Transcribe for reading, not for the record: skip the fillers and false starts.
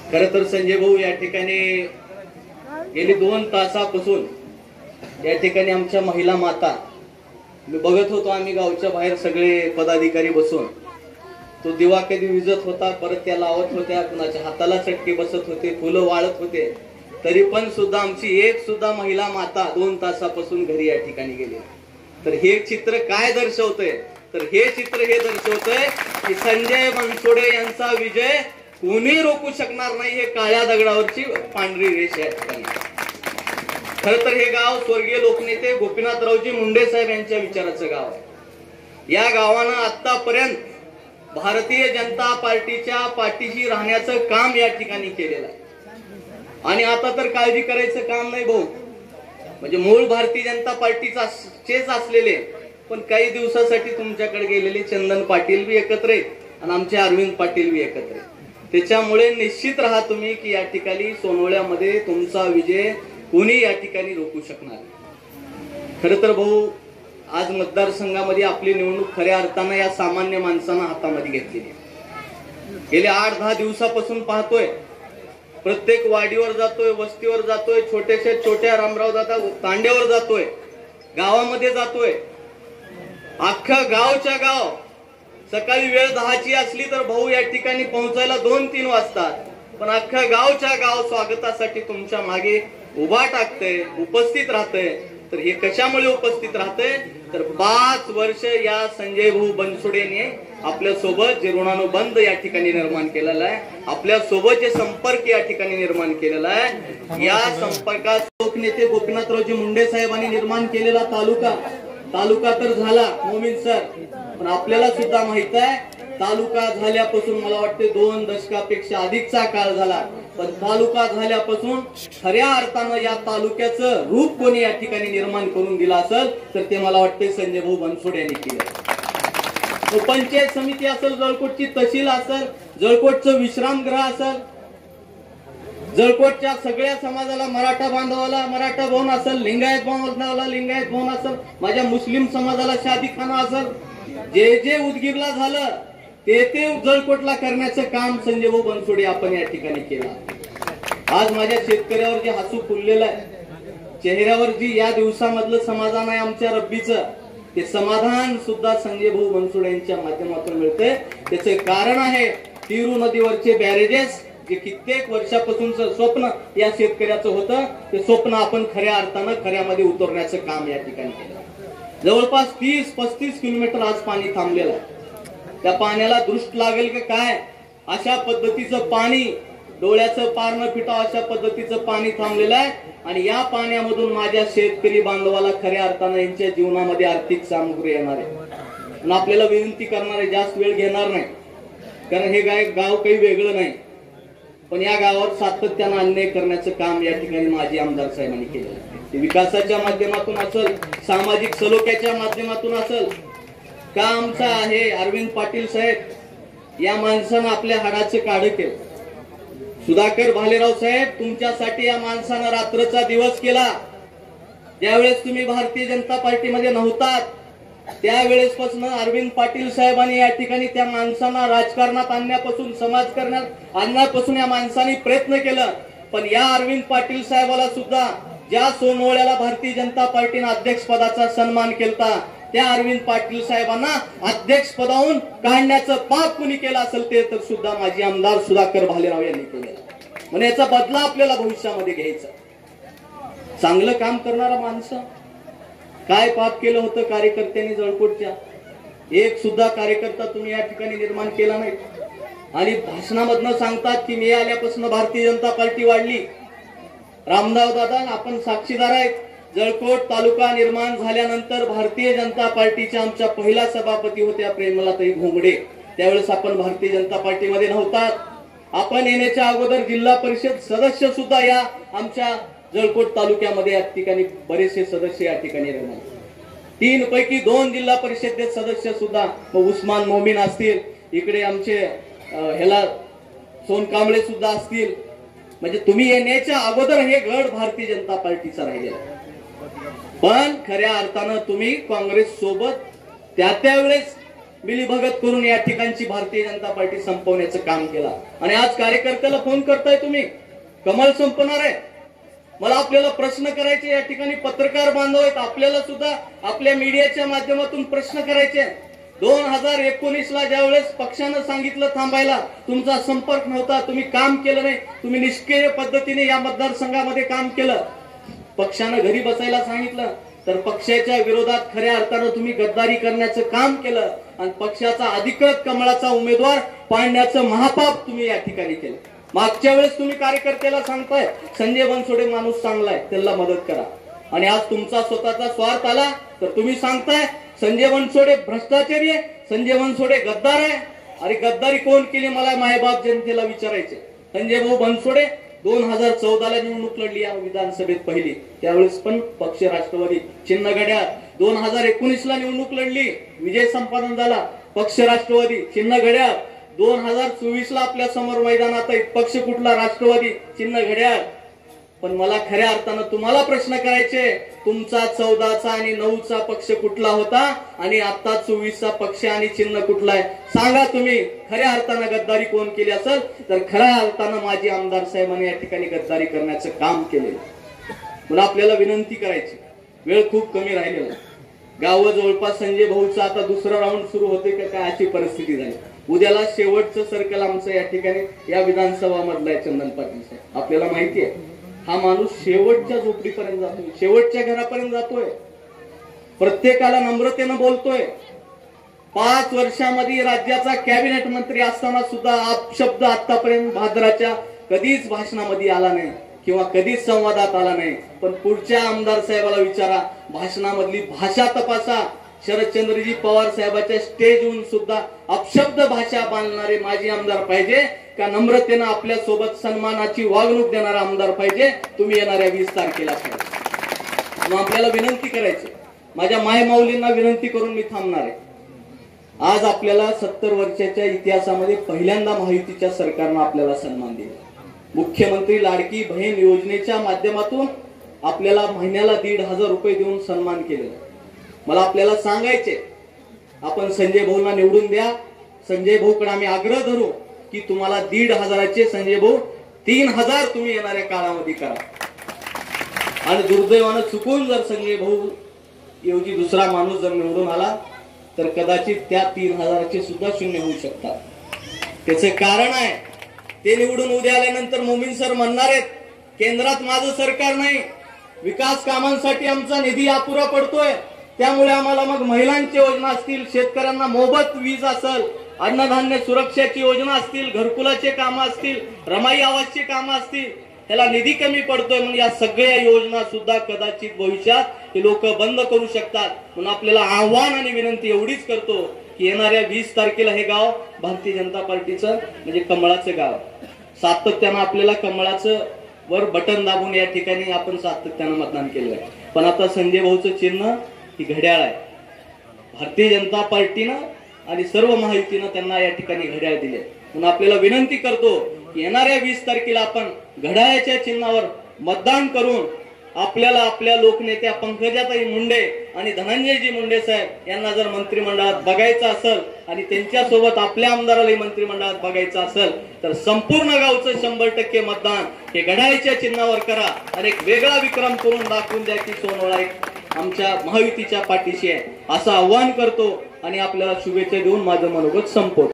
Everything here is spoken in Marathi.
खरं तर संजय भाऊ या ठिकाणी गेली 2 तासापासून या ठिकाणी आमच्या महिला माता मी बघत होतो. आम्ही गावच्या बाहेर सगळे पदाधिकारी बसून तो दिवा कधी विजत होता, परत त्या लावत होत्या, कुणाच्या हाताला चटके बसत होते, फुलं वाळत होते, तरी पण सुद्धा आमची एक सुद्धा महिला माता 2 तासापासून घरी या ठिकाणी गेली. तर हे चित्र काय दर्शवतंय? तर हे चित्र हे दर्शवतंय की संजय बनसोडे यांचा विजय कोणी रोखू शकणार नाही. हे काळ्या दगडावरची पांढरी रेष या ठिकाणी. खर तर हे गाव स्वर्गीय लोकनेते गोपीनाथरावजी मुंडे साहेब यांच्या विचाराचं गाव आहे. या गावानं आतापर्यंत भारतीय जनता पार्टीच्या पाठीशी राहण्याचं काम या ठिकाणी केलेलं आहे. आणि आता तर काळजी करायचं काम नाही भाऊ. म्हणजे मूळ भारतीय जनता पार्टीचेच असलेले पण काही दिवसासाठी तुमच्याकडे गेलेले चंदन पाटील बी एकत्र आहेत आणि आमचे अरविंद पाटील बी एकत्र आहेत. त्याच्यामुळे निश्चित राहा तुम्ही की या ठिकाणी सोनवळ्यामध्ये तुमचा विजय कोणी या ठिकाणी रोखू शकणार. खरं तर भाऊ आज मतदारसंघामध्ये आपली निवडणूक खऱ्या अर्थानं या सामान्य माणसानं हातामध्ये घेतलेली आहे. गेल्या 8-10 दिवसापासून पाहतोय, प्रत्येक वाडीवर जातोय, वस्तीवर जातोय, छोट्या रामराव दादा तांड्यावर जातोय, गावामध्ये जातोय. अख्खं गावच्या गाव सकाळी वेळ 10ची असली तर भाऊ या ठिकाणी पोहोचायला 2-3 वाजतात. पण अख्खं गावच्या गाव स्वागतासाठी तुमच्या मागे उभा टाकतंय, उपस्थित राहतंय. तर हे कशामुळे उपस्थित राहतंय? तर 5 वर्ष या संजय भाऊ बनसोडेने आपल्या सोबत जे ऋणानुबंध या ठिकाणी निर्माण केलेला आहे, आपल्या सोबत जे संपर्क या ठिकाणी निर्माण केलेला आहे, या संपर्कात लोकनेते गोपीनाथरावजी मुंडे साहेबांनी निर्माण केलेला तालुका तर झाला मोमीन सर, पण आपल्याला सुद्धा माहित आहे तालुका झाल्यापासून मला वाटते 2 दशकापेक्षा अधिकचा काळ झाला. पण तालुका झाल्यापासून खऱ्या अर्थानं या तालुक्याचं रूप कोणी या ठिकाणी निर्माण करून दिला असेल तर ते मला वाटते संजय भाऊ बनसोडे यांनी केलं. पंचायत समिती असेल, जळकोटची तहसील असेल, जळकोटचं विश्रामगृह असेल, जळकोटच्या सगळ्या समाजाला, मराठा बांधवाला मराठा भवन असेल, लिंगायत बांधवाला लिंगायत भवन असेल, माझ्या मुस्लिम समाजाला शादीखाना असेल, जे उदगीरला झालं ते जळकोटला करण्याचं काम संजय भाऊ बनसोडे आपण या ठिकाणी केलं. आज माझ्या शेतकऱ्यावर जे हसू फुललेलं आहे, चेहऱ्यावर जी या दिवसामधलं समाधान आहे आमच्या रब्बीचं, ते समाधान सुद्धा संजय भाऊ बनसोडे यांच्या माध्यमातून मिळते. त्याचे कारण आहे तिरू नदीवरचे बॅरेजेस, जे कित्येक वर्षापासूनचं स्वप्न या शेतकऱ्याचं होतं, ते स्वप्न आपण खऱ्या अर्थानं खऱ्यामध्ये उतरण्याचं काम या ठिकाणी केलं. जवळपास 30-35 किलोमीटर आज पाणी थांबलेलं आहे. त्या पाण्याला दृष्ट लागेल का काय? अशा पद्धतीचं पाणी, डोळ्याचं पार न फिटावं अशा पद्धतीचं पाणी थांबलेलं आहे. आणि या पाण्यामधून माझ्या शेतकरी बांधवाला खऱ्या अर्थानं यांच्या जीवनामध्ये आर्थिक सामग्री येणार आहे. आणि आपल्याला विनंती करणार आहे, जास्त वेळ घेणार नाही, कारण हे गाव काही वेगळं नाही, पण या गावावर सातत्यानं अन्याय करण्याचं काम या ठिकाणी माजी आमदार साहेबांनी केलं. ते विकासाच्या माध्यमातून असेल, सामाजिक सलोख्याच्या माध्यमातून असेल, का आमचा आहे अरविंद पाटील साहेब, या माणसानं आपल्या हाडाचे काढे केले. सुधाकर भालेराव साहेब, तुमच्यासाठी या माणसानं रात्रचा दिवस केला. ज्यावेळेस तुम्ही भारतीय जनता पार्टीमध्ये नव्हतात त्यावेळेसपासून अरविंद पाटील साहेबांनी या ठिकाणी त्या माणसांना राजकारणात आणण्यापासून, समाजकारणात आणण्यापासून या माणसांनी प्रयत्न केला. पण या अरविंद पाटील साहेबाला सुद्धा ज्या सोनवळ्याला भारतीय जनता पार्टीने अध्यक्षपदाचा सन्मान केला, त्या अरविंद पाटील साहेबांना अध्यक्ष पदावरून काढण्याचं पाप कुणी केलं असेल ते तर सुद्धा माजी आमदार सुधाकर भालेराव यांनी केलेलं. म्हणजे याचा बदला आपल्याला भविष्यामध्ये घ्यायचा. चांगलं काम करणारा माणसं काय पाप केलं होतं कार्यकर्त्यांनी जळकोटच्या? एक सुद्धा कार्यकर्ता तुम्ही या ठिकाणी निर्माण केला नाही. आणि भाषणामधनं सांगतात की मी आल्यापासून भारतीय जनता पार्टी वाढली. रामराव दादा आपण साक्षीदार आहेत. जळकोट तालुका निर्माण झाल्यानंतर भारतीय जनता पार्टीच्या आमच्या पहिल्या सभापती होत्या प्रेमलाताई घोंगडे. त्यावेळेस आपण भारतीय जनता पार्टीमध्ये नव्हतात. आपण येण्याच्या अगोदर जिल्हा परिषद सदस्य सुद्धा या आमच्या जळकोट तालुक्यामध्ये या ठिकाणी बरेचसे सदस्य या ठिकाणी राहिले. 3 पैकी 2 जिल्हा परिषदेत सदस्य सुद्धा उस्मान मोमीन असतील, इकडे आमचे सोनकांबळे सुद्धा असतील. म्हणजे तुम्ही येण्याच्या अगोदर हे गड भारतीय जनता पार्टीचा राहिलेला. पण खऱ्या अर्थानं तुम्ही काँग्रेस सोबत त्यावेळेस मिलीभगत करून या ठिकाणची भारतीय जनता पार्टी संपवण्याचं काम केलं. आणि आज कार्यकर्त्याला फोन करताय तुम्ही, कमळ संपणार आहे. मला आपल्याला प्रश्न करायचे, या ठिकाणी पत्रकार बांधव आहेत, आपल्याला सुद्धा आपल्या मीडियाच्या माध्यमातून प्रश्न करायचे. 2019ला ज्यावेळेस पक्षानं सांगितलं थांबायला, तुमचा संपर्क नव्हता, तुम्ही काम केलं नाही, तुम्ही निष्क्रिय पद्धतीने या मतदारसंघामध्ये काम केलं. पक्षानं घरी बसायला सांगितलं तर पक्षाच्या विरोधात खऱ्या अर्थानं तुम्ही गद्दारी करण्याचं काम केलं आणि पक्षाचा अधिकृत कमळाचा उमेदवार पाडण्याचं महापाप तुम्ही या ठिकाणी केलं. मागच्या वेळेस तुम्ही कार्यकर्त्याला सांगताय संजय बनसोडे माणूस चांगला आहे, त्याला मदत करा, आणि आज तुमचा स्वतःचा स्वार्थ आला तर तुम्ही सांगताय संजय बनसोडे भ्रष्टाचारी आहे, संजय बनसोडे गद्दार आहे. अरे गद्दारी कोण केली मला मायबाप जनतेला विचारायचे. संजय भाऊ बनसोडे 2014ला निवडणूक लढली या विधानसभेत पहिली, त्यावेळेस पण पक्ष राष्ट्रवादी चिन्ह घड्याळ. 2019ला निवडणूक लढली, विजय संपादन झाला, पक्ष राष्ट्रवादी चिन्ह घड्याळ. 2024ला आपल्या समोर मैदानात आहे, पक्ष कुठला? राष्ट्रवादी चिन्ह घड्याळ. पण मला खऱ्या अर्थानं तुम्हाला प्रश्न करायचे, तुमचा 14चा आणि 9चा पक्ष कुठला होता आणि आता 24चा पक्ष आणि चिन्ह कुठला आहे? सांगा तुम्ही. खऱ्या अर्थानं गद्दारी कोण केली असेल तर खऱ्या अर्थानं माजी आमदार साहेबांनी या ठिकाणी गद्दारी करण्याचं काम केले. म्हणून आपल्याला विनंती करायची, वेळ खूप कमी राहिलेला. गाव जवळपास संजय भाऊचा आता दुसरा राऊंड सुरू होते का काय अशी परिस्थिती झाली. उद्याला शेवटचं सर्कल आमचं या ठिकाणी या विधानसभा मधलं आहे. चंदन पाटील साहेब, आपल्याला माहिती आहे हा माणूस शेवटच्या झोपडीपर्यंत जातोय, शेवटच्या घरापर्यंत जातोय, प्रत्येकाला नम्रतेनं बोलतोय. 5 वर्षामध्ये राज्याचा कॅबिनेट मंत्री असताना सुद्धा अपशब्द आतापर्यंत भाद्राच्या कधीच भाषणामध्ये आला नाही किंवा कधीच संवादात आला नाही. पण पुढच्या आमदार साहेबाला विचारा, भाषणामधली भाषा तपासा. शरदचंद्रजी पवार साहेबाच्या स्टेजहून सुद्धा अपशब्द भाषा बांधणारे माजी आमदार पाहिजे का नम्रतेनं आपल्या सोबत सन्मानाची वागणूक देणारा आमदार पाहिजे? तुम्ही येणाऱ्या 20 तारखेला पाहिजे. मग आपल्याला विनंती करायची, माझ्या मायमाऊलींना विनंती करून मी थांबणार आहे. आज आपल्याला 70 वर्षाच्या इतिहासामध्ये पहिल्यांदा महायुतीच्या सरकारनं आपल्याला सन्मान दिला. मुख्यमंत्री लाडकी बहीण योजनेच्या माध्यमातून आपल्याला महिन्याला 1,500 रुपये देऊन सन्मान केलेला. मला आपल्याला सांगायचे, आपण संजय भाऊंना निवडून द्या. संजय भाऊकडे आम्ही आग्रह धरू की तुम्हाला 1,500चे संजय भाऊ 3,000 तुम्ही येणाऱ्या काळामध्ये करा. आणि दुर्दैवानं चुकून जर संजय भाऊ ऐवजी दुसरा माणूस जर निवडून आला तर कदाचित त्या 3,000चे सुद्धा शून्य होऊ शकतात. त्याचे कारण आहे, ते निवडून उद्या आल्यानंतर मोमीन सर म्हणणार आहेत केंद्रात माझं सरकार नाही, विकास कामांसाठी आमचा निधी अपुरा पडतोय, त्यामुळे आम्हाला मग महिलांची योजना असतील, शेतकऱ्यांना मोफत वीज असेल, अन्नधान्य सुरक्षाची योजना असतील, घरकुलाचे कामं असतील, रमाई आवासची कामं असतील, त्याला निधी कमी पडतोय. म्हणून या सगळ्या योजना सुद्धा कदाचित भविष्यात हे लोक बंद करू शकतात. म्हणून आपल्याला आव्हान आणि विनंती एवढीच करतो की येणाऱ्या 20 तारखेला हे गाव भारतीय जनता पार्टीचं म्हणजे कमळाचं गाव. सातत्यानं आपल्याला कमळाचं वर बटन दाबून या ठिकाणी आपण सातत्यानं मतदान केलं आहे. पण आता संजय भाऊचं चिन्ह ही घड्याळ आहे. भारतीय जनता पार्टीनं आणि सर्व महायुतीनं त्यांना या ठिकाणी घड्याळ दिले. म्हणून आपल्याला विनंती करतो की येणाऱ्या 20 तारखेला आपण घड्याळाच्या चिन्हावर मतदान करून आपल्याला आपल्या लोकनेत्या पंकजाताई मुंडे आणि धनंजयजी मुंडे साहेब यांना जर मंत्रिमंडळात बघायचं असेल आणि त्यांच्यासोबत आपल्या आमदारालाही मंत्रिमंडळात बघायचं असेल तर संपूर्ण गावचं 100% मतदान हे घड्याळाच्या चिन्हावर करा आणि एक वेगळा विक्रम करून दाखवून द्या की सोनवळा आमच्या महायुतीच्या पाठीशी आहे असं आव्हान करतो आणि आपल्याला शुभेच्छा देऊन माझं मनोगत संपवतो.